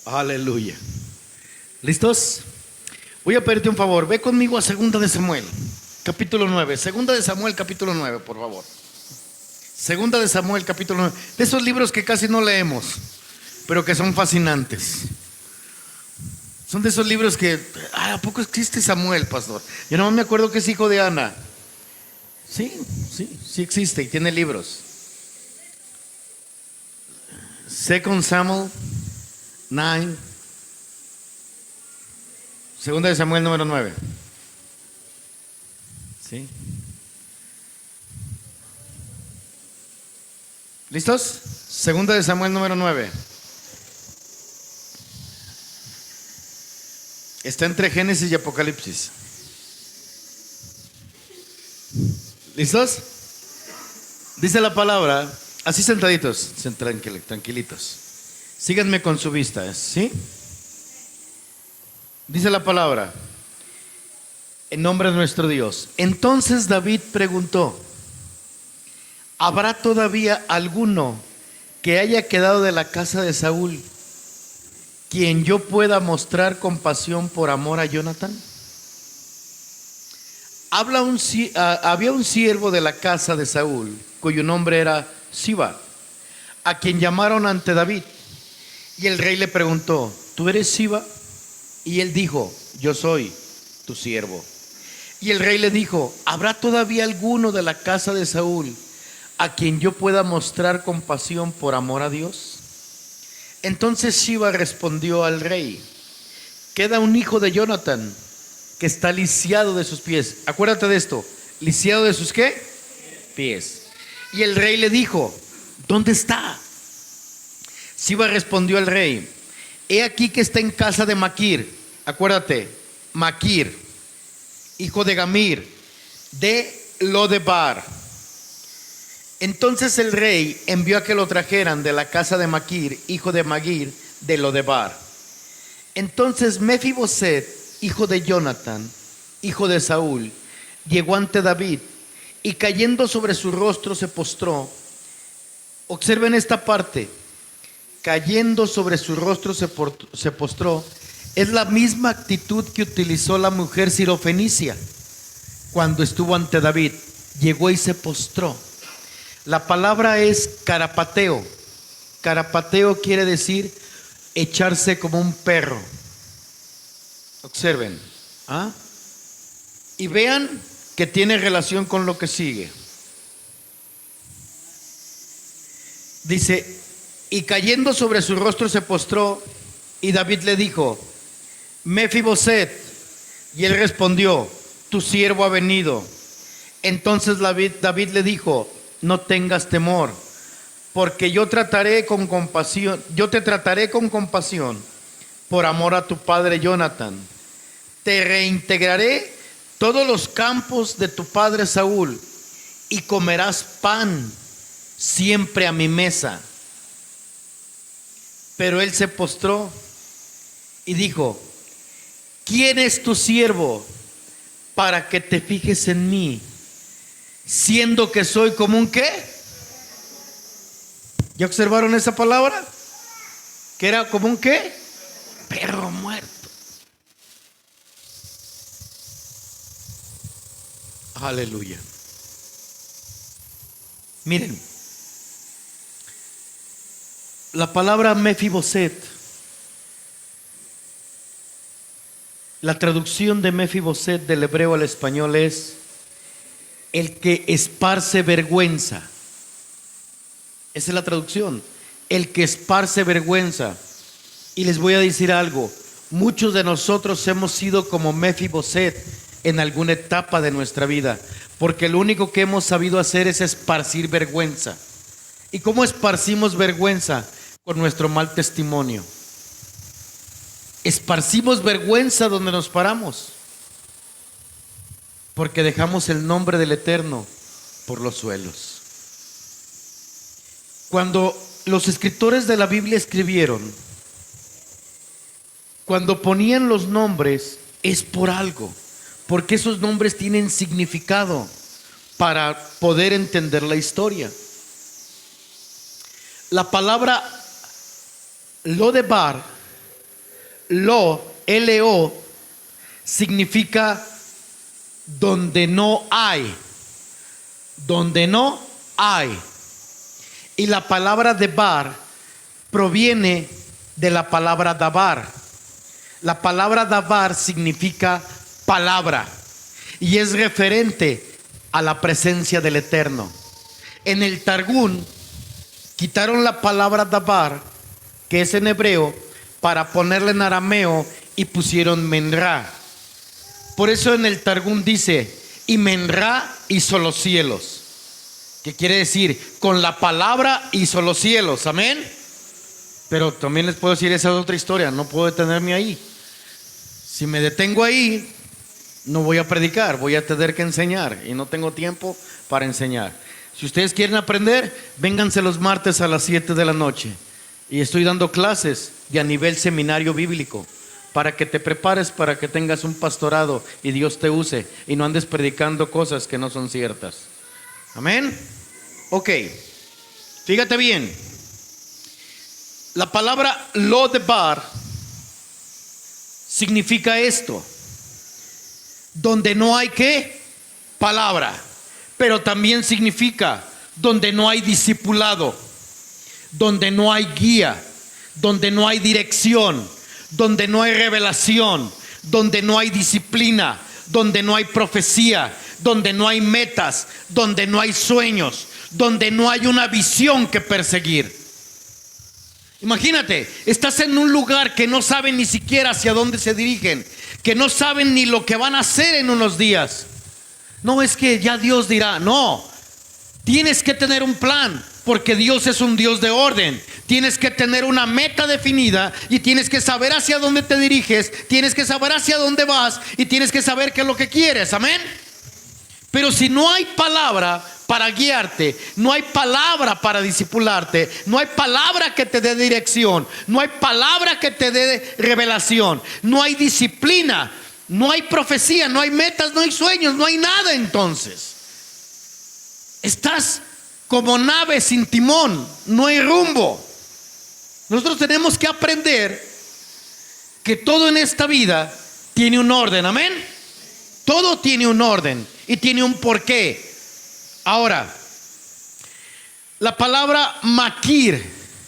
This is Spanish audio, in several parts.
Aleluya. ¿Listos? Voy a pedirte un favor. Ve conmigo a Segunda de Samuel, capítulo 9. Segunda de Samuel, capítulo 9, por favor. Segunda de Samuel, capítulo 9. De esos libros que casi no leemos, pero que son fascinantes. Son de esos libros que, ¿a poco existe Samuel, pastor? Yo no me acuerdo que es hijo de Ana. Sí existe y tiene libros. Second Samuel 9. Segunda de Samuel número 9. ¿Sí? ¿Listos? Segunda de Samuel número 9. Está entre Génesis y Apocalipsis. ¿Listos? Dice la palabra, así sentaditos, tranquilitos. Síganme con su vista, ¿sí? Dice la palabra, en nombre de nuestro Dios. Entonces David preguntó: ¿habrá todavía alguno que haya quedado de la casa de Saúl quien yo pueda mostrar compasión por amor a Jonathan? Había un siervo de la casa de Saúl cuyo nombre era Siba, a quien llamaron ante David. Y el rey le preguntó: ¿tú eres Siba? Y él dijo: yo soy tu siervo. Y el rey le dijo: ¿habrá todavía alguno de la casa de Saúl a quien yo pueda mostrar compasión por amor a Dios? Entonces Siba respondió al rey: queda un hijo de Jonathan que está lisiado de sus pies. Acuérdate de esto: lisiado de sus ¿qué? Pies. Y el rey le dijo: ¿dónde está? Siba respondió al rey: he aquí que está en casa de Maquir. Acuérdate, Maquir, hijo de Gamir, de Lodebar. Entonces el rey envió a que lo trajeran de la casa de Maquir, hijo de Magir, de Lodebar. Entonces Mefiboset, hijo de Jonathan, hijo de Saúl, llegó ante David y cayendo sobre su rostro se postró. Observen esta parte: cayendo sobre su rostro se postró. Es la misma actitud que utilizó la mujer sirofenicia cuando estuvo ante David. Llegó y se postró. La palabra es carapateo. Carapateo quiere decir echarse como un perro. Observen. Y vean que tiene relación con lo que sigue. Dice: y cayendo sobre su rostro se postró, y David le dijo: Mefiboset. Y él respondió: tu siervo ha venido. Entonces David le dijo: no tengas temor, porque yo te trataré con compasión por amor a tu padre Jonathan. Te reintegraré todos los campos de tu padre Saúl, y comerás pan siempre a mi mesa. Pero él se postró y dijo: ¿quién es tu siervo para que te fijes en mí, siendo que soy como un qué? ¿Ya observaron esa palabra? Que era como un qué? Perro muerto. Aleluya. Miren, la palabra Mefiboset, la traducción de Mefiboset del hebreo al español es el que esparce vergüenza. Esa es la traducción, el que esparce vergüenza. Y les voy a decir algo: muchos de nosotros hemos sido como Mefiboset en alguna etapa de nuestra vida, porque lo único que hemos sabido hacer es esparcir vergüenza. ¿Y cómo esparcimos vergüenza? Con nuestro mal testimonio. Esparcimos vergüenza donde nos paramos, porque dejamos el nombre del Eterno por los suelos. Cuando los escritores de la Biblia escribieron, cuando ponían los nombres, es por algo, porque esos nombres tienen significado para poder entender la historia. La palabra Lodebar L-O, significa donde no hay. Donde no hay. Y la palabra debar proviene de la palabra dabar. La palabra dabar significa palabra y es referente a la presencia del Eterno. En el Targum quitaron la palabra dabar, que es en hebreo, para ponerla en arameo y pusieron menra. Por eso en el Targum dice, y menra hizo los cielos, que quiere decir, con la palabra hizo los cielos, amén. Pero también les puedo decir, esa es otra historia, no puedo detenerme ahí. Si me detengo ahí, no voy a predicar, voy a tener que enseñar y no tengo tiempo para enseñar. Si ustedes quieren aprender, vénganse los martes a las 7 de la noche. Y estoy dando clases y a nivel seminario bíblico, para que te prepares, para que tengas un pastorado y Dios te use y no andes predicando cosas que no son ciertas. Amén. Ok, fíjate bien. La palabra lo-debar significa esto: donde no hay ¿qué? Palabra. Pero también significa donde no hay discipulado, donde no hay guía, donde no hay dirección, donde no hay revelación, donde no hay disciplina, donde no hay profecía, donde no hay metas, donde no hay sueños, donde no hay una visión que perseguir. Imagínate, estás en un lugar que no saben ni siquiera hacia dónde se dirigen, que no saben ni lo que van a hacer en unos días. No es que ya Dios dirá, no, tienes que tener un plan, porque Dios es un Dios de orden. Tienes que tener una meta definida y tienes que saber hacia dónde te diriges, tienes que saber hacia dónde vas y tienes que saber qué es lo que quieres, amén. Pero si no hay palabra para guiarte, no hay palabra para discipularte, no hay palabra que te dé dirección, no hay palabra que te dé revelación, no hay disciplina, no hay profecía, no hay metas, no hay sueños, no hay nada, entonces estás como nave sin timón, no hay rumbo. Nosotros tenemos que aprender que todo en esta vida tiene un orden, amén. Todo tiene un orden y tiene un porqué. Ahora, la palabra Maquir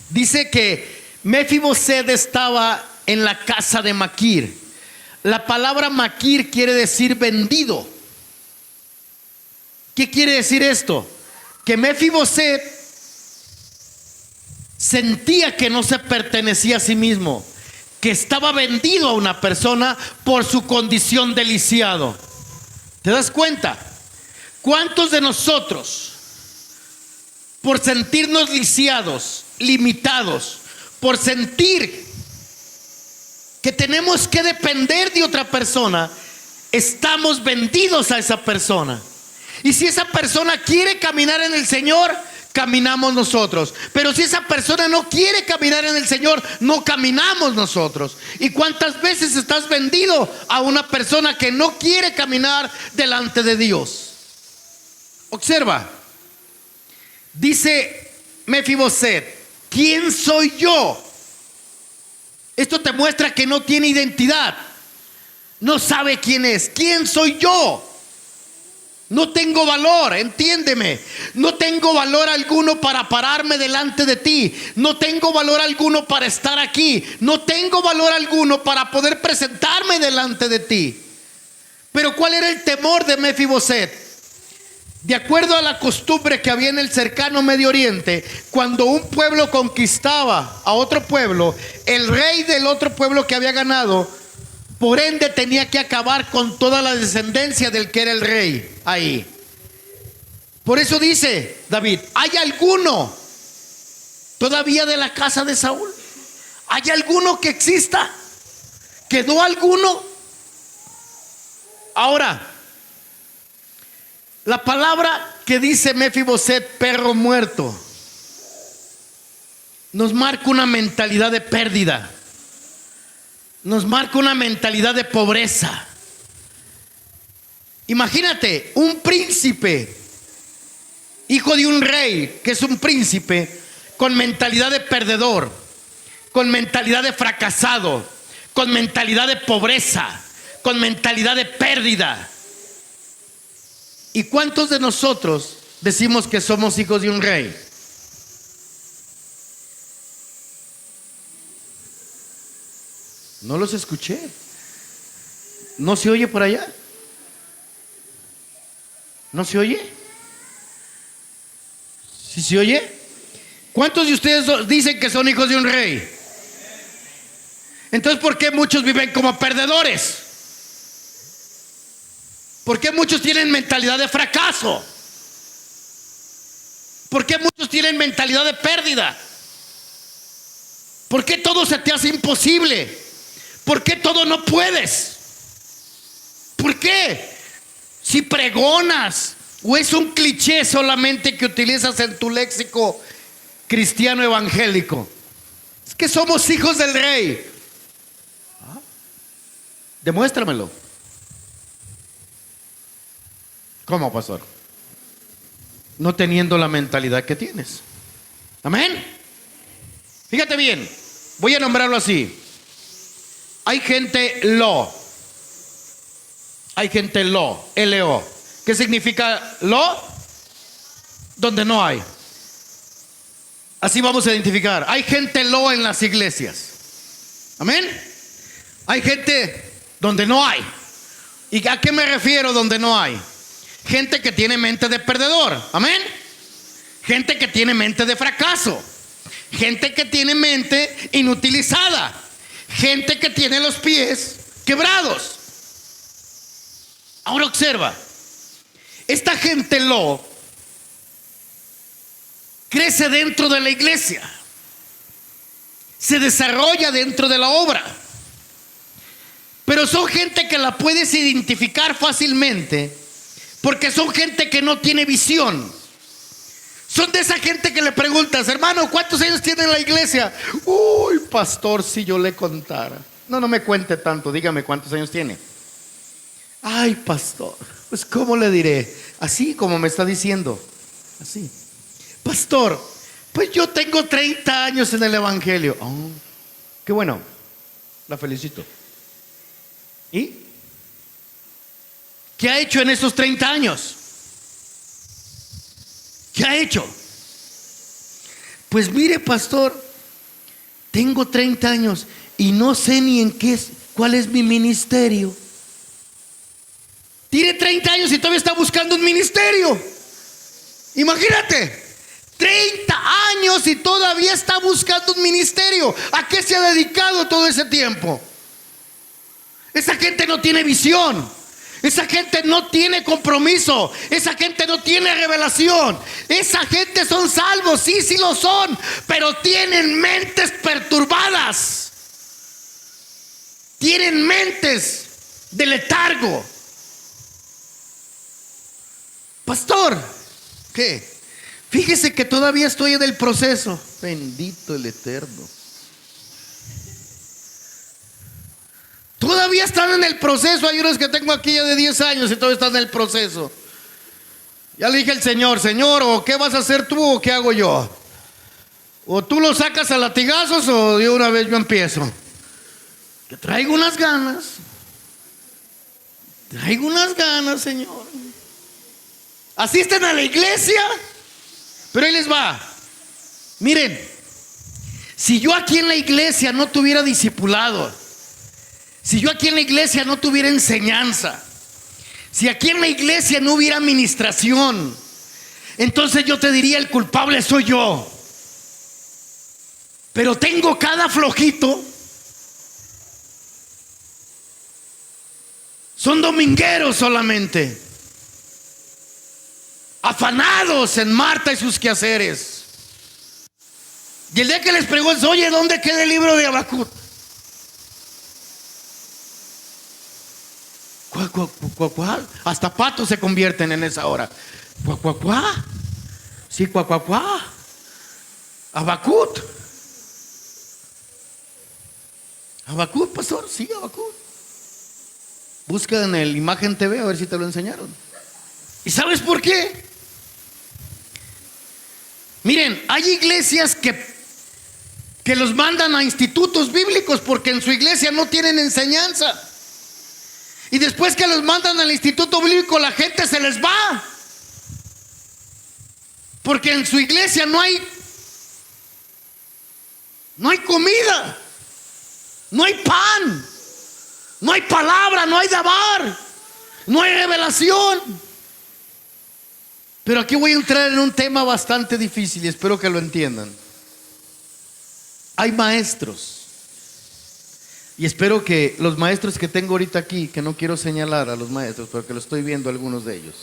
dice que Mefiboset estaba en la casa de Maquir. La palabra Maquir quiere decir vendido. ¿Qué quiere decir esto? Que Mefiboset sentía que no se pertenecía a sí mismo, que estaba vendido a una persona por su condición de lisiado. ¿Te das cuenta? ¿Cuántos de nosotros, por sentirnos lisiados, limitados, por sentir que tenemos que depender de otra persona, estamos vendidos a esa persona? Y si esa persona quiere caminar en el Señor, caminamos nosotros. Pero si esa persona no quiere caminar en el Señor, no caminamos nosotros. ¿Y cuántas veces estás vendido a una persona que no quiere caminar delante de Dios? Observa, dice Mefiboset, ¿quién soy yo? Esto te muestra que no tiene identidad, no sabe quién es. ¿Quién soy yo? No tengo valor, entiéndeme. No tengo valor alguno para pararme delante de ti. No tengo valor alguno para estar aquí. No tengo valor alguno para poder presentarme delante de ti. Pero ¿cuál era el temor de Mefiboset? De acuerdo a la costumbre que había en el cercano Medio Oriente, cuando un pueblo conquistaba a otro pueblo, el rey del otro pueblo que había ganado, por ende tenía que acabar con toda la descendencia del que era el rey ahí. Por eso dice David, ¿hay alguno todavía de la casa de Saúl? ¿Hay alguno que exista? ¿Quedó alguno? Ahora, la palabra que dice Mefiboset, perro muerto, nos marca una mentalidad de pérdida. Nos marca una mentalidad de pobreza. Imagínate, un príncipe, hijo de un rey, que es un príncipe, con mentalidad de perdedor, con mentalidad de fracasado, con mentalidad de pobreza, con mentalidad de pérdida. ¿Y cuántos de nosotros decimos que somos hijos de un rey? No los escuché. ¿No se oye por allá? ¿No se oye? ¿Sí se oye? ¿Cuántos de ustedes dicen que son hijos de un rey? Entonces, ¿por qué muchos viven como perdedores? ¿Por qué muchos tienen mentalidad de fracaso? ¿Por qué muchos tienen mentalidad de pérdida? ¿Por qué todo se te hace imposible? ¿Por qué todo no puedes? ¿Por qué? Si pregonas, o es un cliché solamente que utilizas en tu léxico cristiano evangélico. Es que somos hijos del rey. Demuéstramelo. ¿Cómo, pastor? No teniendo la mentalidad que tienes. Amén. Fíjate bien, voy a nombrarlo así. Hay gente lo. Hay gente lo, L-O. ¿Qué significa lo? Donde no hay. Así vamos a identificar. Hay gente lo en las iglesias. Amén. Hay gente donde no hay. ¿Y a qué me refiero donde no hay? Gente que tiene mente de perdedor. Amén. Gente que tiene mente de fracaso. Gente que tiene mente inutilizada. Gente que tiene los pies quebrados. Ahora observa. Esta gente lo crece dentro de la iglesia. Se desarrolla dentro de la obra. Pero son gente que la puedes identificar fácilmente, porque son gente que no tiene visión. Son de esa gente que le preguntas: hermano, ¿cuántos años tiene en la iglesia? Uy, pastor, si yo le contara. No me cuente tanto, dígame cuántos años tiene. Ay, pastor, pues ¿cómo le diré? Así como me está diciendo. Así. Pastor, pues yo tengo 30 años en el evangelio. Oh, qué bueno, la felicito. ¿Y qué ha hecho en esos 30 años? ¿Qué ha hecho? Pues mire, pastor, tengo 30 años y no sé ni en qué cuál es mi ministerio. Tiene 30 años y todavía está buscando un ministerio. Imagínate, 30 años y todavía está buscando un ministerio. ¿A qué se ha dedicado todo ese tiempo? Esa gente no tiene visión. Esa gente no tiene compromiso. Esa gente no tiene revelación. Esa gente son salvos, sí lo son, pero tienen mentes perturbadas. Tienen mentes de letargo. Pastor, ¿qué? Fíjese que todavía estoy en el proceso. Bendito el Eterno. Todavía están en el proceso. Hay unos que tengo aquí ya de 10 años y todavía están en el proceso. Ya le dije al Señor: Señor, ¿o qué vas a hacer tú o qué hago yo? O tú lo sacas a latigazos o de una vez yo empiezo. Que traigo unas ganas. Traigo unas ganas, Señor. Asisten a la iglesia, pero ahí les va. Miren, si yo aquí en la iglesia no tuviera discipulado, si yo aquí en la iglesia no tuviera enseñanza, si aquí en la iglesia no hubiera administración, entonces yo te diría: el culpable soy yo. Pero tengo cada flojito. Son domingueros solamente, afanados en Marta y sus quehaceres. Y el día que les pregunto: oye, ¿dónde queda el libro de Habacuc? ¿Cuál? Hasta patos se convierten en esa hora. ¿Cuá? Sí, cuá. Habacuc. Habacuc, pastor, sí, Habacuc. Busca en el Imagen TV a ver si te lo enseñaron. ¿Y sabes por qué? Miren, hay iglesias que que los mandan a institutos bíblicos porque en su iglesia no tienen enseñanza. Y después que los mandan al instituto bíblico, la gente se les va. Porque en su iglesia no hay comida, no hay pan, no hay palabra, no hay dabar, no hay revelación. Pero aquí voy a entrar en un tema bastante difícil y espero que lo entiendan. Hay maestros, y espero que los maestros que tengo ahorita aquí, que no quiero señalar a los maestros porque lo estoy viendo algunos de ellos.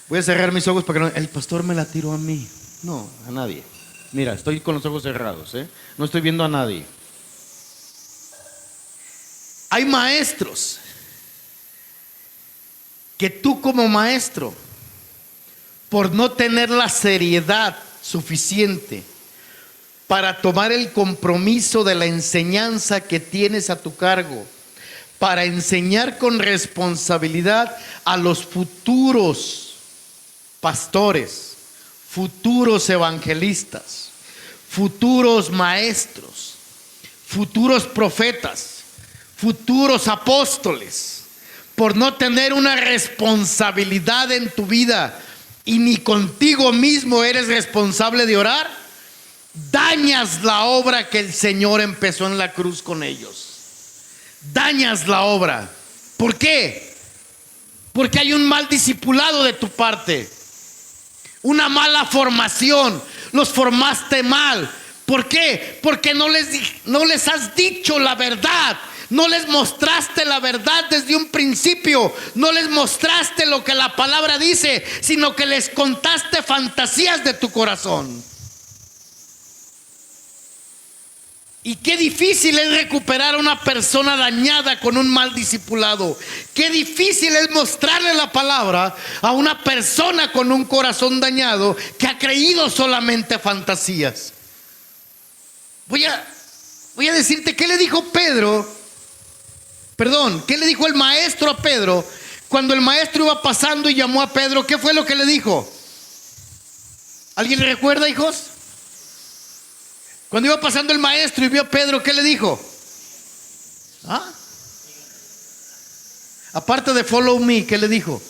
Voy a cerrar mis ojos para que no, el pastor me la tiró a mí. No, a nadie. Mira, estoy con los ojos cerrados, no estoy viendo a nadie. Hay maestros que tú como maestro, por no tener la seriedad suficiente para tomar el compromiso de la enseñanza que tienes a tu cargo, para enseñar con responsabilidad a los futuros pastores, futuros evangelistas, futuros maestros, futuros profetas, futuros apóstoles, por no tener una responsabilidad en tu vida y ni contigo mismo eres responsable de orar, dañas la obra que el Señor empezó en la cruz con ellos. Dañas la obra. ¿Por qué? Porque hay un mal discipulado de tu parte, una mala formación. Los formaste mal. ¿Por qué? Porque no les has dicho la verdad. No les mostraste la verdad desde un principio. No les mostraste lo que la palabra dice, sino que les contaste fantasías de tu corazón. Y qué difícil es recuperar a una persona dañada con un mal discipulado. Qué difícil es mostrarle la palabra a una persona con un corazón dañado que ha creído solamente fantasías. Voy a decirte qué le dijo qué le dijo el maestro a Pedro cuando el maestro iba pasando y llamó a Pedro. ¿Qué fue lo que le dijo? ¿Alguien le recuerda, hijos? Cuando iba pasando el maestro y vio a Pedro, ¿qué le dijo? Aparte de follow me, ¿qué le dijo?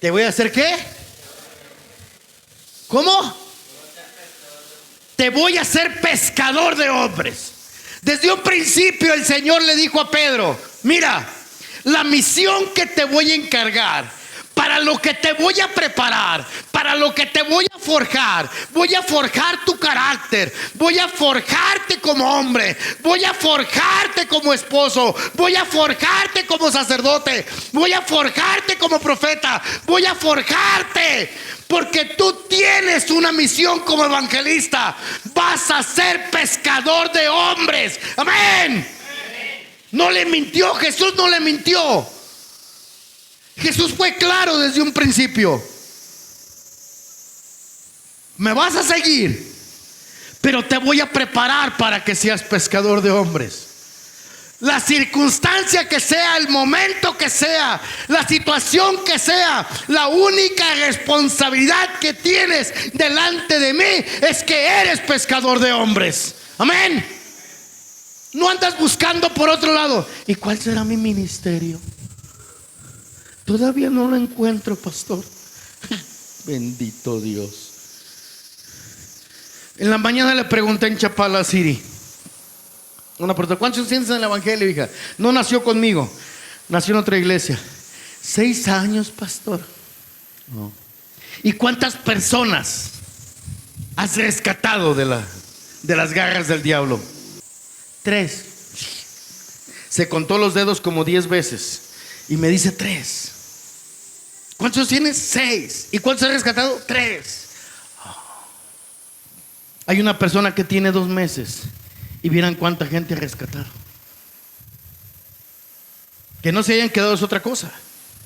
¿Te voy a hacer qué? ¿Cómo? Te voy a hacer pescador de hombres. Desde un principio el Señor le dijo a Pedro: mira, la misión que te voy a encargar, para lo que te voy a preparar, para lo que te voy a forjar tu carácter, voy a forjarte como hombre, voy a forjarte como esposo, voy a forjarte como sacerdote, voy a forjarte como profeta, voy a forjarte, porque tú tienes una misión como evangelista. Vas a ser pescador de hombres. Amén. No le mintió, Jesús no le mintió. Jesús fue claro desde un principio. Me vas a seguir, pero te voy a preparar para que seas pescador de hombres. La circunstancia que sea, el momento que sea, la situación que sea, la única responsabilidad que tienes delante de mí es que eres pescador de hombres. Amén. No andas buscando por otro lado. ¿Y cuál será mi ministerio? Todavía no lo encuentro, pastor. Bendito Dios. En la mañana le pregunté en Chapala, Siri, una persona: ¿cuántos tienes en el evangelio, hija? No nació conmigo, nació en otra iglesia. 6 años, pastor. No. ¿Y cuántas personas has rescatado de las garras del diablo? 3. Se contó los dedos como 10 veces y me dice 3. ¿Cuántos tienes? 6. ¿Y cuántos has rescatado? 3. Hay una persona que tiene 2 meses y vieran cuánta gente ha rescatado. Que no se hayan quedado es otra cosa,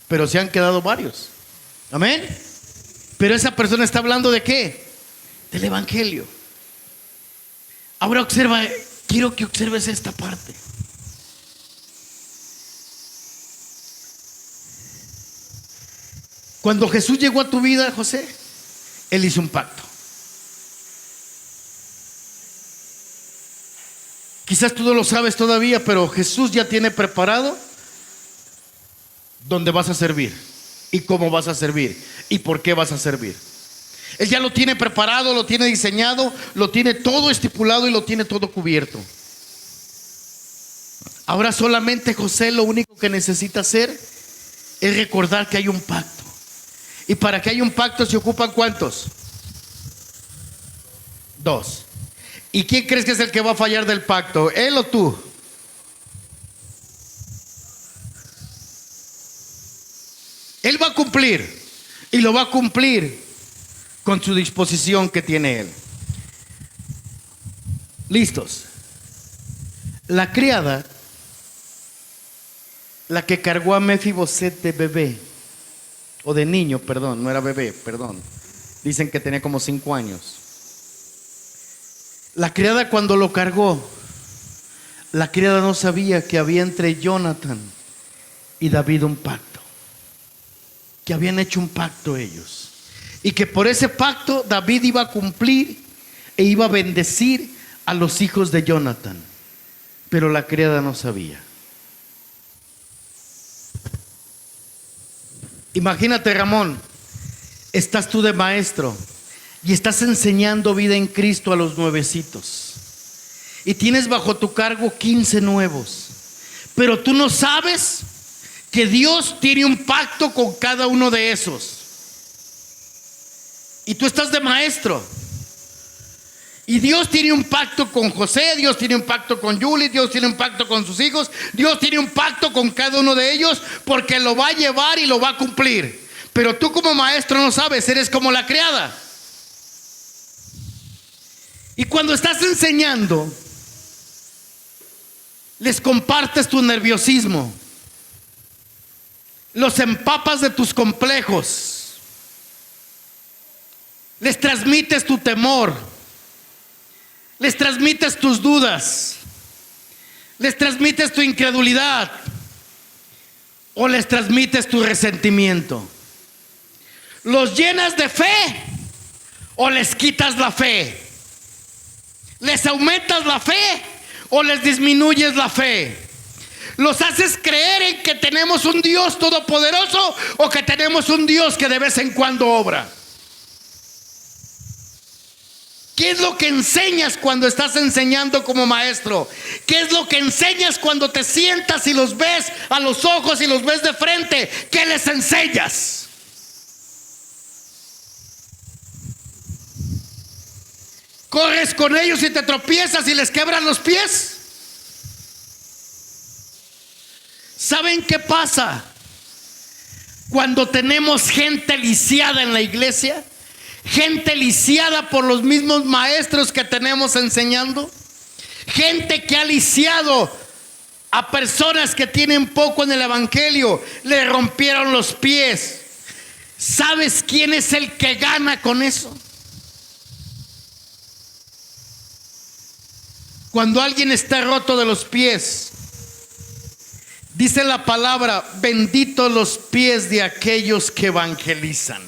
pero se han quedado varios. Amén. Pero esa persona está hablando ¿de qué? Del evangelio. Ahora observa, quiero que observes esta parte. Cuando Jesús llegó a tu vida, José, Él hizo un pacto. Quizás tú no lo sabes todavía, pero Jesús ya tiene preparado dónde vas a servir y cómo vas a servir y por qué vas a servir. Él ya lo tiene preparado, lo tiene diseñado, lo tiene todo estipulado y lo tiene todo cubierto. Ahora solamente José lo único que necesita hacer es recordar que hay un pacto. Y para que haya un pacto se ocupan ¿cuántos? 2. ¿Y quién crees que es el que va a fallar del pacto? ¿Él o tú? Él va a cumplir y lo va a cumplir con su disposición que tiene él. ¿Listos? La criada, la que cargó a Mefiboset de bebé, o de niño, perdón, no era bebé, perdón. Dicen que tenía como 5 años. La criada cuando lo cargó, la criada no sabía que había entre Jonathan y David un pacto. Que habían hecho un pacto ellos. Y que por ese pacto David iba a cumplir e iba a bendecir a los hijos de Jonathan. Pero la criada no sabía. Imagínate, Ramón, estás tú de maestro y estás enseñando vida en Cristo a los nuevecitos. Y tienes bajo tu cargo 15 nuevos. Pero tú no sabes que Dios tiene un pacto con cada uno de esos. Y tú estás de maestro. Y Dios tiene un pacto con José, Dios tiene un pacto con Julie, Dios tiene un pacto con sus hijos, Dios tiene un pacto con cada uno de ellos, porque lo va a llevar y lo va a cumplir. Pero tú como maestro no sabes, eres como la criada. Y cuando estás enseñando, les compartes tu nerviosismo, los empapas de tus complejos, les transmites tu temor, les transmites tus dudas, les transmites tu incredulidad o les transmites tu resentimiento. Los llenas de fe o les quitas la fe. Les aumentas la fe o les disminuyes la fe. Los haces creer en que tenemos un Dios todopoderoso o que tenemos un Dios que de vez en cuando obra. ¿Qué es lo que enseñas cuando estás enseñando como maestro? ¿Qué es lo que enseñas cuando te sientas y los ves a los ojos y los ves de frente? ¿Qué les enseñas? ¿Corres con ellos y te tropiezas y les quebras los pies? ¿Saben qué pasa cuando tenemos gente lisiada en la iglesia? Gente lisiada por los mismos maestros que tenemos enseñando. Gente que ha lisiado a personas que tienen poco en el evangelio. Le rompieron los pies. ¿Sabes quién es el que gana con eso? Cuando alguien está roto de los pies, dice la palabra: benditos los pies de aquellos que evangelizan.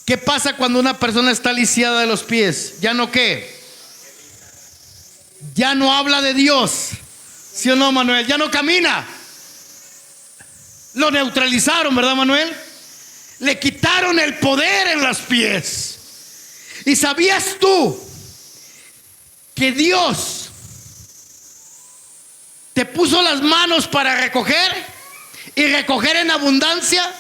¿Qué pasa cuando una persona está lisiada de los pies? ¿Ya no qué? Ya no habla de Dios. ¿Sí o no, Manuel? Ya no camina. Lo neutralizaron, ¿verdad, Manuel? Le quitaron el poder en los pies. ¿Y sabías tú que Dios te puso las manos para recoger y recoger en abundancia?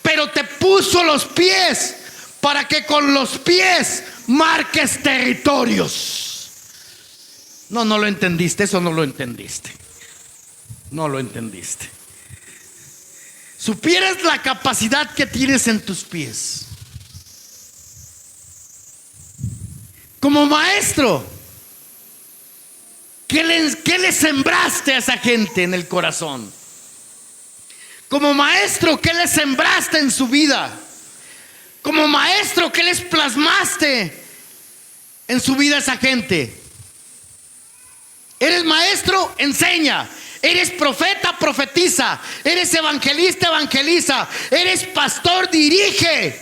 Pero te puso los pies para que con los pies marques territorios. No lo entendiste, eso no lo entendiste. No lo entendiste. Supieras la capacidad que tienes en tus pies. Como maestro, ¿qué le sembraste a esa gente en el corazón? Como maestro, ¿qué le sembraste en su vida? Como maestro, ¿qué les plasmaste en su vida a esa gente? Eres maestro, enseña. Eres profeta, profetiza. Eres evangelista, evangeliza. Eres pastor, dirige.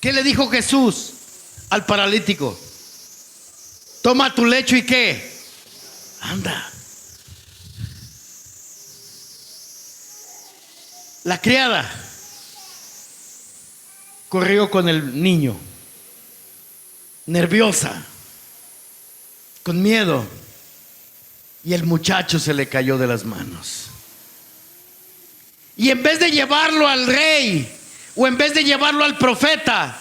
¿Qué le dijo Jesús al paralítico: toma tu lecho y ¿qué? Anda. La criada corrió con el niño, nerviosa, con miedo, y el muchacho se le cayó de las manos. Y en vez de llevarlo al rey, o en vez de llevarlo al profeta,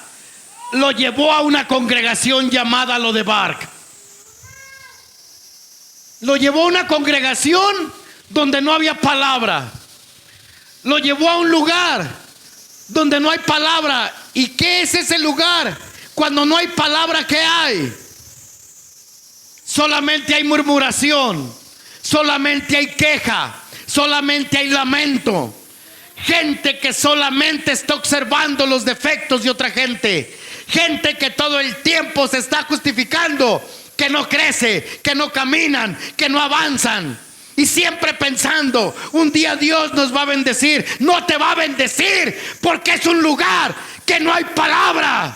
lo llevó a una congregación llamada Lodebar. Lo llevó a una congregación donde no había palabra. Lo llevó a un lugar donde no hay palabra. ¿Y qué es ese lugar? Cuando no hay palabra, ¿qué hay? Solamente hay murmuración, solamente hay queja, solamente hay lamento. Gente que solamente está observando los defectos de otra gente. Gente que todo el tiempo se está justificando, que no crece, que no caminan, que no avanzan. Y siempre pensando, un día Dios nos va a bendecir. No te va a bendecir, porque es un lugar que no hay palabra.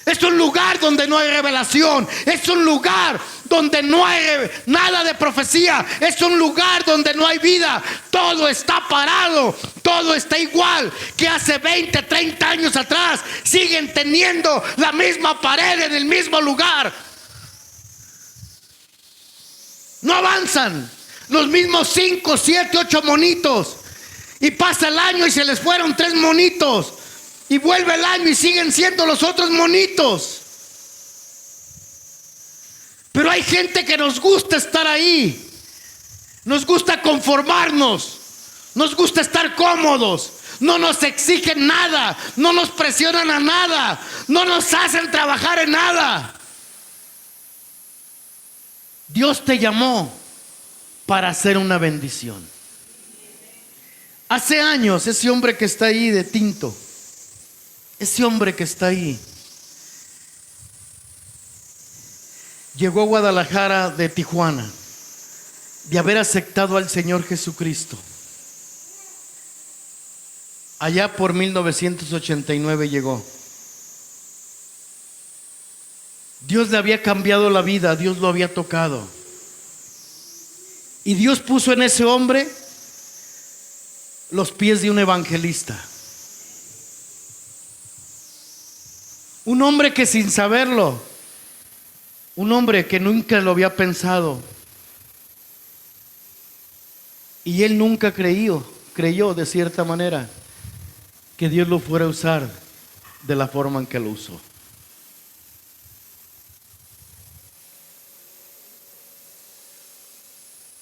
Es un lugar donde no hay revelación. Es un lugar donde no hay nada de profecía. Es un lugar donde no hay vida. Todo está parado. Todo está igual que hace 20, 30 años atrás. Siguen teniendo la misma pared en el mismo lugar. No avanzan. Los mismos 5, 7, 8 monitos. Y pasa el año y se les fueron 3 monitos. Y vuelve el año y siguen siendo los otros monitos. Pero hay gente que nos gusta estar ahí. Nos gusta conformarnos. Nos gusta estar cómodos. No nos exigen nada. No nos presionan a nada. No nos hacen trabajar en nada. Dios te llamó para hacer una bendición. Hace años ese hombre que está ahí de tinto, ese hombre que está ahí, llegó a Guadalajara de Tijuana, de haber aceptado al Señor Jesucristo. Allá por 1989 llegó. Dios le había cambiado la vida, Dios lo había tocado. Y Dios puso en ese hombre los pies de un evangelista. Un hombre que sin saberlo, un hombre que nunca lo había pensado, y él nunca creyó de cierta manera que Dios lo fuera a usar de la forma en que lo usó.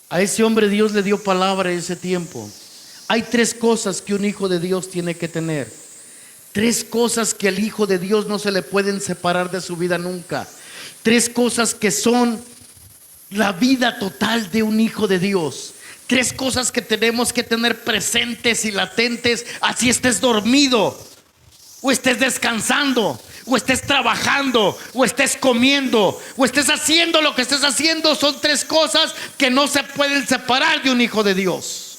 A ese hombre Dios le dio palabra en ese tiempo. Hay 3 cosas que un hijo de Dios tiene que tener. 3 cosas que al hijo de Dios no se le pueden separar de su vida nunca. 3 cosas que son la vida total de un hijo de Dios. 3 cosas que tenemos que tener presentes y latentes, así estés dormido, o estés descansando, o estés trabajando, o estés comiendo, o estés haciendo lo que estés haciendo. Son 3 cosas que no se pueden separar de un hijo de Dios.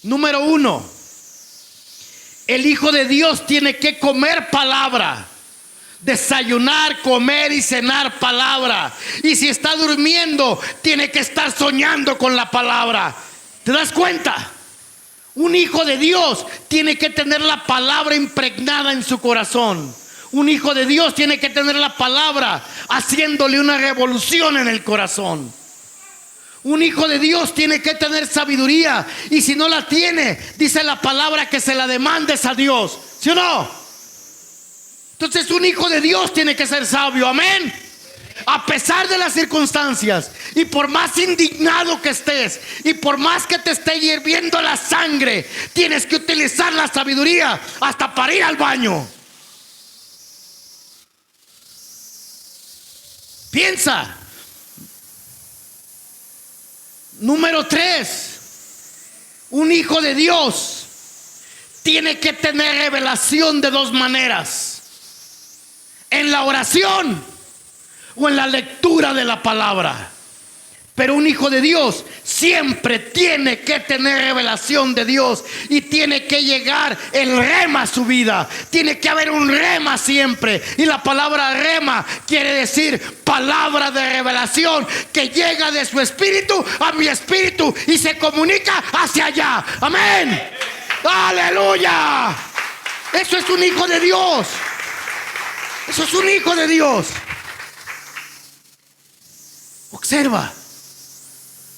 Número 1, el hijo de Dios tiene que comer palabra. Desayunar, comer y cenar palabra. Y si está durmiendo, tiene que estar soñando con la palabra. ¿Te das cuenta? Un hijo de Dios tiene que tener la palabra impregnada en su corazón. Un hijo de Dios tiene que tener la palabra haciéndole una revolución en el corazón. Un hijo de Dios tiene que tener sabiduría, y si no la tiene, dice la palabra que se la demandes a Dios. ¿Sí o no? Entonces un hijo de Dios tiene que ser sabio. Amén. A pesar de las circunstancias, y por más indignado que estés, y por más que te esté hirviendo la sangre, tienes que utilizar la sabiduría hasta para ir al baño. Piensa. Número 3, un hijo de Dios tiene que tener revelación de 2 maneras: en la oración o en la lectura de la palabra. Pero un hijo de Dios siempre tiene que tener revelación de Dios y tiene que llegar el rema a su vida. Tiene que haber un rema siempre. Y la palabra rema quiere decir palabra de revelación que llega de su espíritu a mi espíritu y se comunica hacia allá. Amén. Aleluya. Eso es un hijo de Dios. Eso es un hijo de Dios. Observa.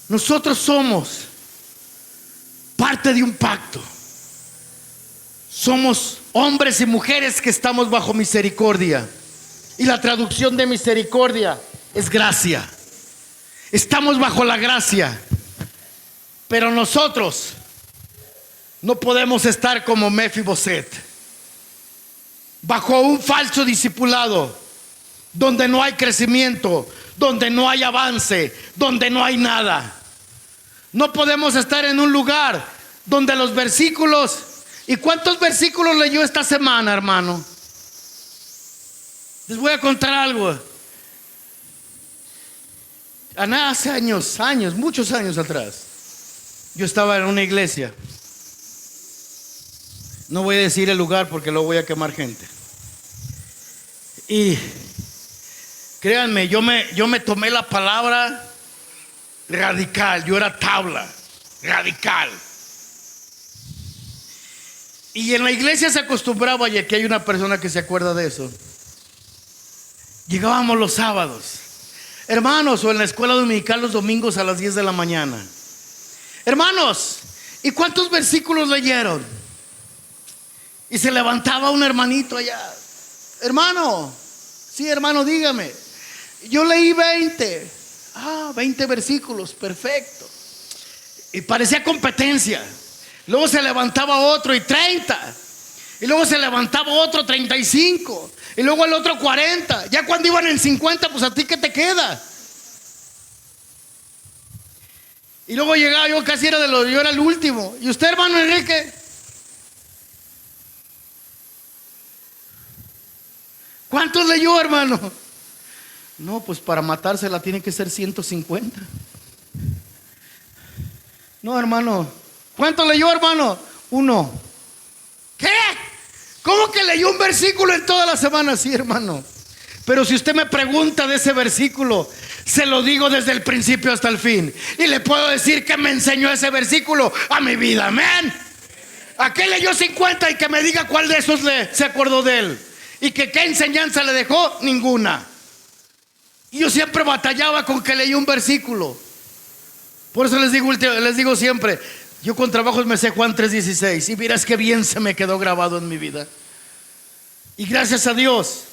Nosotros somos parte de un pacto. Somos hombres y mujeres que estamos bajo misericordia. Y la traducción de misericordia es gracia. Estamos bajo la gracia. Pero nosotros no podemos estar como Mefiboset, bajo un falso discipulado, donde no hay crecimiento, donde no hay avance, donde no hay nada. No podemos estar en un lugar donde los versículos... ¿Y cuántos versículos leyó esta semana, hermano? Les voy a contar algo. Hace años, muchos años atrás, yo estaba en una iglesia. No voy a decir el lugar porque lo voy a quemar gente. Y créanme, yo me tomé la palabra radical. Yo era tabla, radical. Y en la iglesia se acostumbraba, y aquí hay una persona que se acuerda de eso. Llegábamos los sábados, hermanos, o en la escuela dominical los domingos a las 10 de la mañana. Hermanos, ¿y cuántos versículos leyeron? Y se levantaba un hermanito allá. Hermano, sí, hermano, dígame. Yo leí 20. 20 versículos, perfecto. Y parecía competencia. Luego se levantaba otro y 30. Y luego se levantaba otro 35. Y luego el otro 40. Ya cuando iban en 50, pues a ti ¿qué te queda? Y luego llegaba, yo casi era yo era el último. ¿Y usted, hermano Enrique? ¿Cuántos leyó, hermano? No, pues para matársela tiene que ser 150. No, hermano. ¿Cuánto leyó, hermano? 1. ¿Qué? ¿Cómo que leyó un versículo en toda la semana? Sí, hermano. Pero si usted me pregunta de ese versículo, se lo digo desde el principio hasta el fin. Y le puedo decir que me enseñó ese versículo a mi vida. Amén. ¿A qué leyó 50? Y que me diga cuál de esos se acordó de él. Y que qué enseñanza le dejó. Ninguna. Y yo siempre batallaba con que leí un versículo. Por eso les digo siempre, yo con trabajos me sé Juan 3:16. Y miras qué bien se me quedó grabado en mi vida. Y gracias a Dios,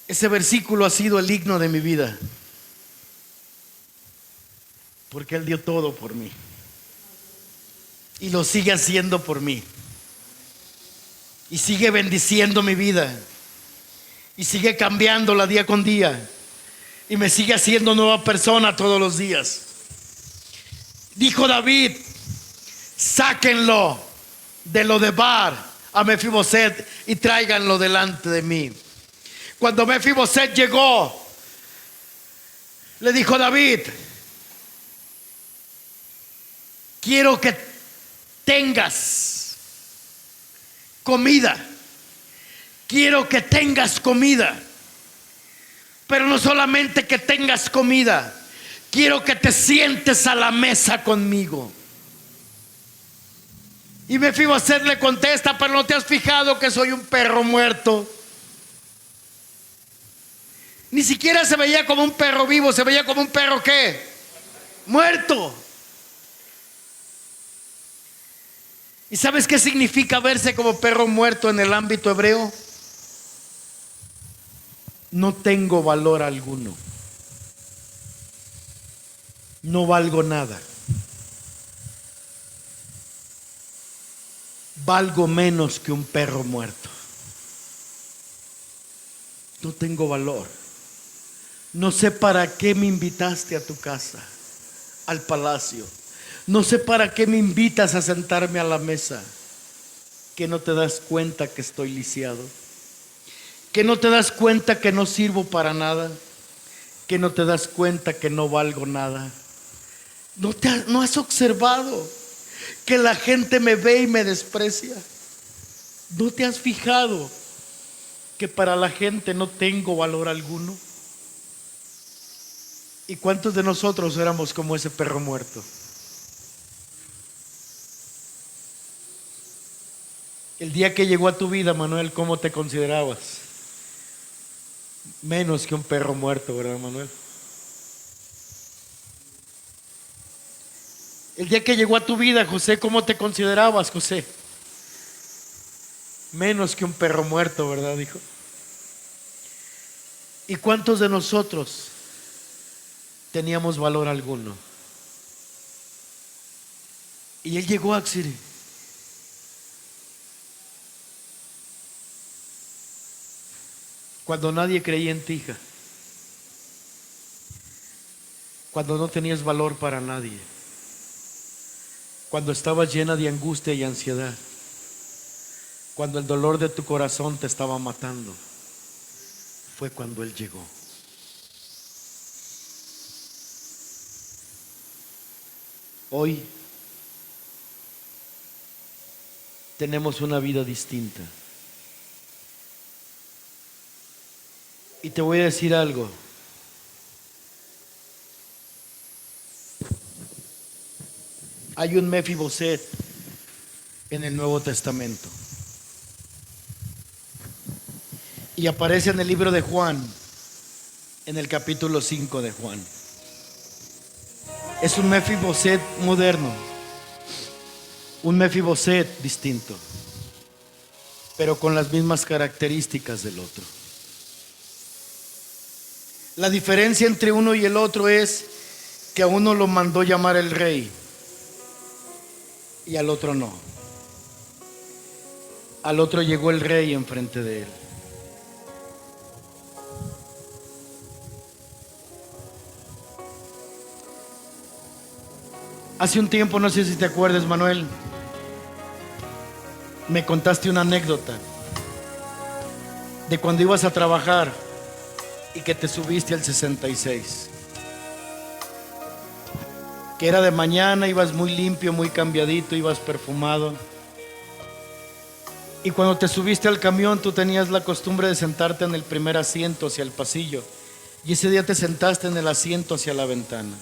ese versículo ha sido el himno de mi vida. Porque Él dio todo por mí. Y lo sigue haciendo por mí. Y sigue bendiciendo mi vida. Y sigue cambiándola día con día. Y me sigue haciendo nueva persona todos los días. Dijo David: sáquenlo de Lodebar a Mefiboset y tráiganlo delante de mí. Cuando Mefiboset llegó, le dijo David: quiero que tengas comida. Quiero que tengas comida. Pero no solamente que tengas comida, quiero que te sientes a la mesa conmigo. Y Mefiboset le contesta: pero no te has fijado que soy un perro muerto. Ni siquiera se veía como un perro vivo, se veía como un perro ¿qué? Muerto. ¿Y sabes qué significa verse como perro muerto en el ámbito hebreo? No tengo valor alguno. No valgo nada. Valgo menos que un perro muerto. No tengo valor. No sé para qué me invitaste a tu casa, al palacio. No sé para qué me invitas a sentarme a la mesa. Que no te das cuenta que estoy lisiado. Que no te das cuenta que no sirvo para nada. que no te das cuenta que no valgo nada. ¿No has observado que la gente me ve y me desprecia? ¿No te has fijado que para la gente no tengo valor alguno? ¿Y cuántos de nosotros éramos como ese perro muerto? El día que llegó a tu vida, Manuel, ¿cómo te considerabas? Menos que un perro muerto, ¿verdad, Manuel? El día que llegó a tu vida, José, ¿cómo te considerabas, José? Menos que un perro muerto, ¿verdad, hijo? ¿Y cuántos de nosotros teníamos valor alguno? Y él llegó a Axiri. Cuando nadie creía en ti, hija. Cuando no tenías valor para nadie. Cuando estabas llena de angustia y ansiedad. Cuando el dolor de tu corazón te estaba matando. Fue cuando Él llegó. Hoy tenemos una vida distinta. Y te voy a decir algo. Hay un Mefiboset en el Nuevo Testamento. Y aparece en el libro de Juan, en el capítulo 5 de Juan. Es un Mefiboset moderno, un Mefiboset distinto, pero con las mismas características del otro. La diferencia entre uno y el otro es que a uno lo mandó llamar el rey y al otro no. Al otro llegó el rey enfrente de él. Hace un tiempo, no sé si te acuerdas, Manuel, me contaste una anécdota de cuando ibas a trabajar y que te subiste al 66. Que era de mañana, ibas muy limpio, muy cambiadito, ibas perfumado. Y cuando te subiste al camión, tú tenías la costumbre de sentarte en el primer asiento hacia el pasillo. Y ese día te sentaste en el asiento hacia la ventana.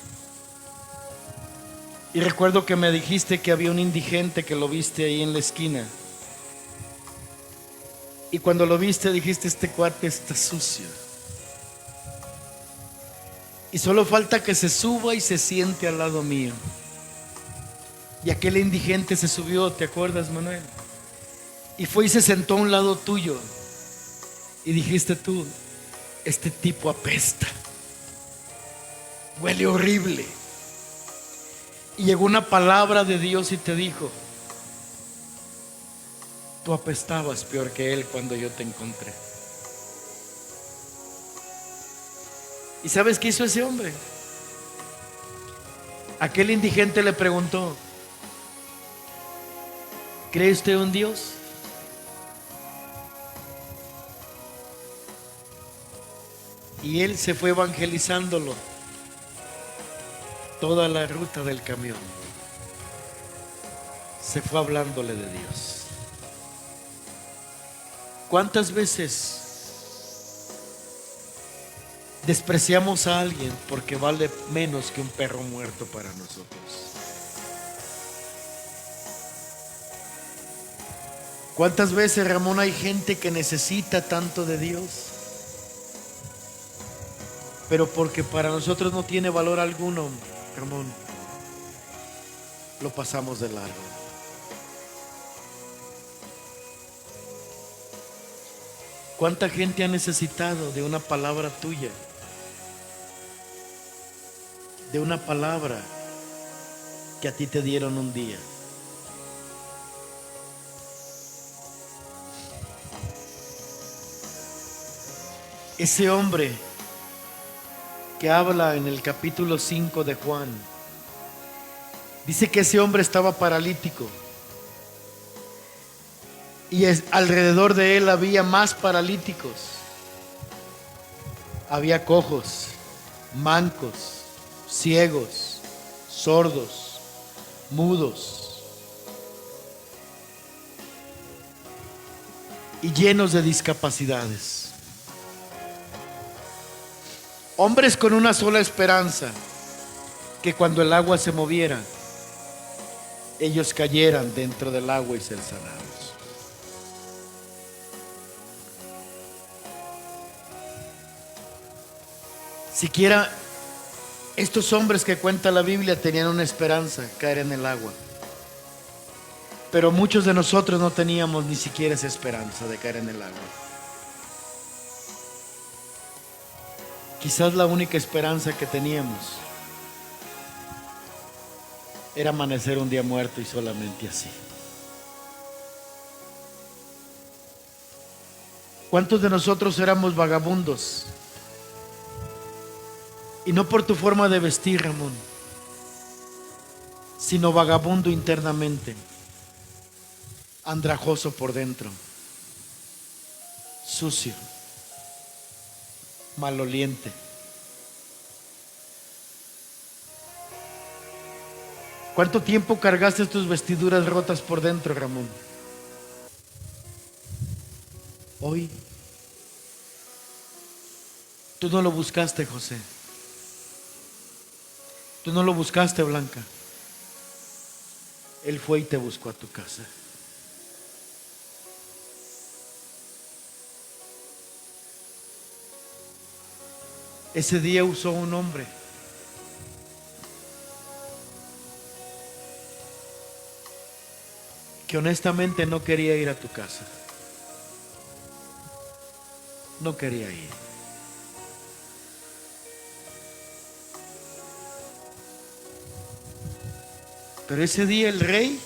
Y recuerdo que me dijiste que había un indigente que lo viste ahí en la esquina. Y cuando lo viste dijiste, este cuate está sucio. Y solo falta que se suba y se siente al lado mío. Y aquel indigente se subió, ¿te acuerdas, Manuel? Y fue y se sentó a un lado tuyo. Y dijiste tú, este tipo apesta. Huele horrible. Y llegó una palabra de Dios y te dijo, tú apestabas peor que él cuando yo te encontré. ¿Y sabes qué hizo ese hombre? Aquel indigente le preguntó, ¿cree usted un Dios? Y él se fue evangelizándolo toda la ruta del camión. Se fue hablándole de Dios. ¿Cuántas veces despreciamos a alguien porque vale menos que un perro muerto para nosotros? ¿Cuántas veces, Ramón, hay gente que necesita tanto de Dios, pero porque para nosotros no tiene valor alguno, Ramón, lo pasamos de largo? ¿Cuánta gente ha necesitado de una palabra tuya? De una palabra que a ti te dieron un día. Ese hombre que habla en el capítulo 5 de Juan, dice que ese hombre estaba paralítico y alrededor de él había más paralíticos, había cojos, mancos, ciegos, sordos, mudos y llenos de discapacidades. Hombres con una sola esperanza, que cuando el agua se moviera, ellos cayeran dentro del agua y ser sanados. Siquiera estos hombres que cuenta la Biblia tenían una esperanza, caer en el agua. Pero muchos de nosotros no teníamos ni siquiera esa esperanza de caer en el agua. Quizás la única esperanza que teníamos era amanecer un día muerto y solamente así. ¿Cuántos de nosotros éramos vagabundos? Y no por tu forma de vestir, Ramón, sino vagabundo internamente, andrajoso por dentro, sucio, maloliente. ¿Cuánto tiempo cargaste tus vestiduras rotas por dentro, Ramón? Hoy, tú no lo buscaste, José. Tú no lo buscaste, Blanca. Él fue y te buscó a tu casa. Ese día usó un hombre que honestamente no quería ir a tu casa. No quería ir. Pero ese día el rey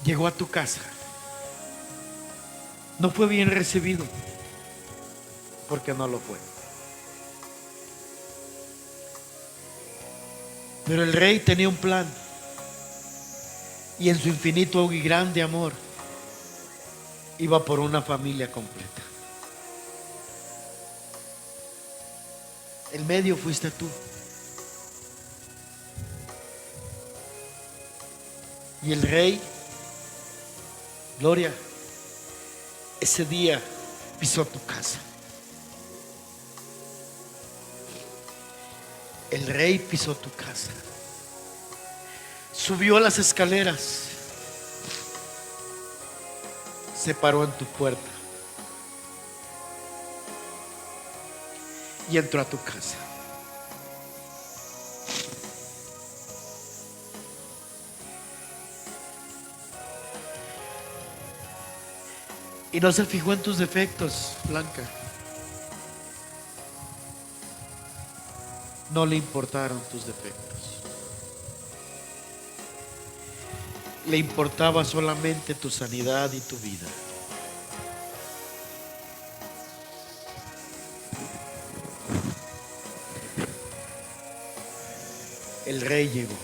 llegó a tu casa. No fue bien recibido, porque no lo fue. Pero el rey tenía un plan, y en su infinito y grande amor iba por una familia completa. El medio fuiste tú. Y el rey, Gloria, ese día pisó tu casa. El rey pisó tu casa. Subió las escaleras. Se paró en tu puerta. Y entró a tu casa. Y no se fijó en tus defectos, Blanca. No le importaron tus defectos. Le importaba solamente tu sanidad y tu vida. El rey llegó.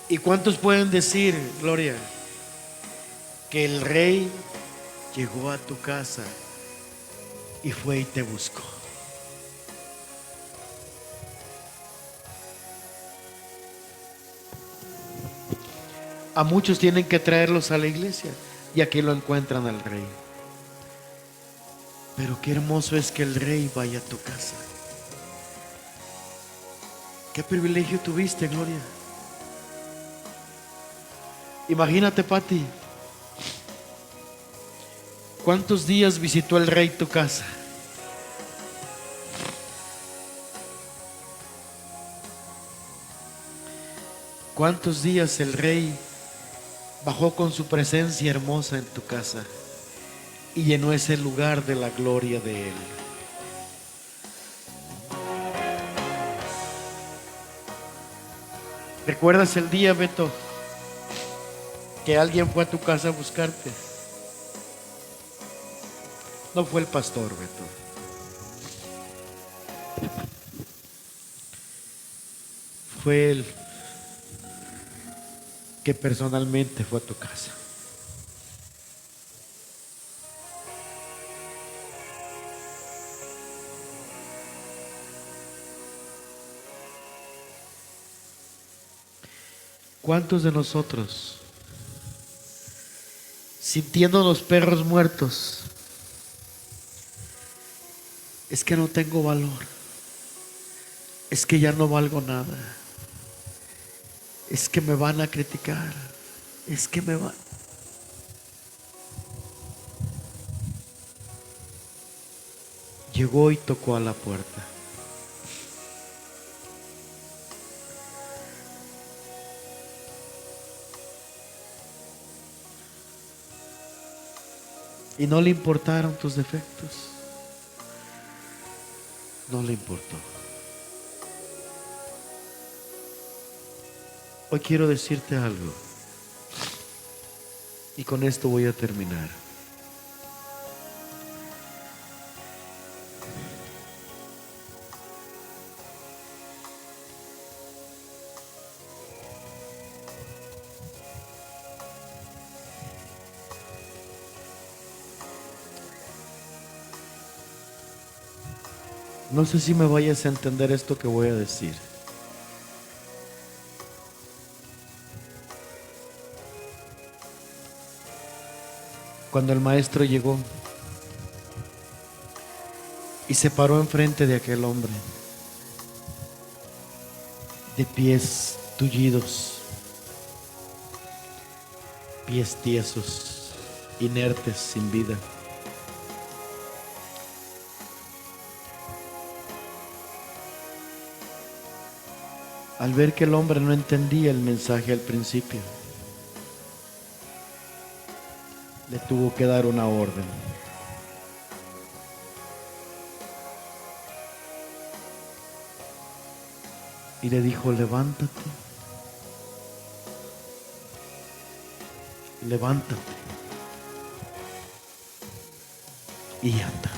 ¿Y cuántos pueden decir, Gloria, que el rey llegó a tu casa y fue y te buscó? A muchos tienen que traerlos a la iglesia y aquí lo encuentran al rey. Pero qué hermoso es que el rey vaya a tu casa. Qué privilegio tuviste, Gloria. Imagínate, Pati, ¿cuántos días visitó el rey tu casa? ¿Cuántos días el rey bajó con su presencia hermosa en tu casa y llenó ese lugar de la gloria de él? ¿Recuerdas el día, Beto, que alguien fue a tu casa a buscarte? No fue el pastor, Beto. Fue él que personalmente fue a tu casa. ¿Cuántos de nosotros, sintiéndonos perros muertos, es que no tengo valor, es que ya no valgo nada, es que me van a criticar, es que me van? Llegó y tocó a la puerta. Y no le importaron tus defectos. No le importó. Hoy quiero decirte algo. Y con esto voy a terminar. No sé si me vayas a entender esto que voy a decir. Cuando el maestro llegó y se paró enfrente de aquel hombre, de pies tullidos, pies tiesos, inertes, sin vida. Al ver que el hombre no entendía el mensaje al principio, le tuvo que dar una orden. Y le dijo: levántate, levántate y anda.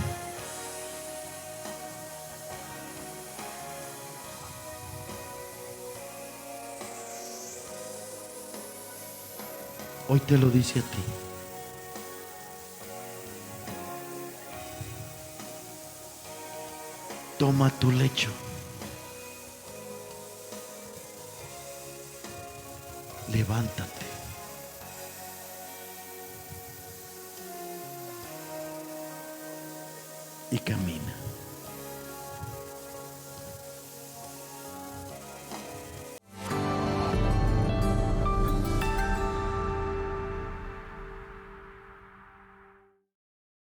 Hoy te lo dice a ti. Toma tu lecho. Levántate. Y camina.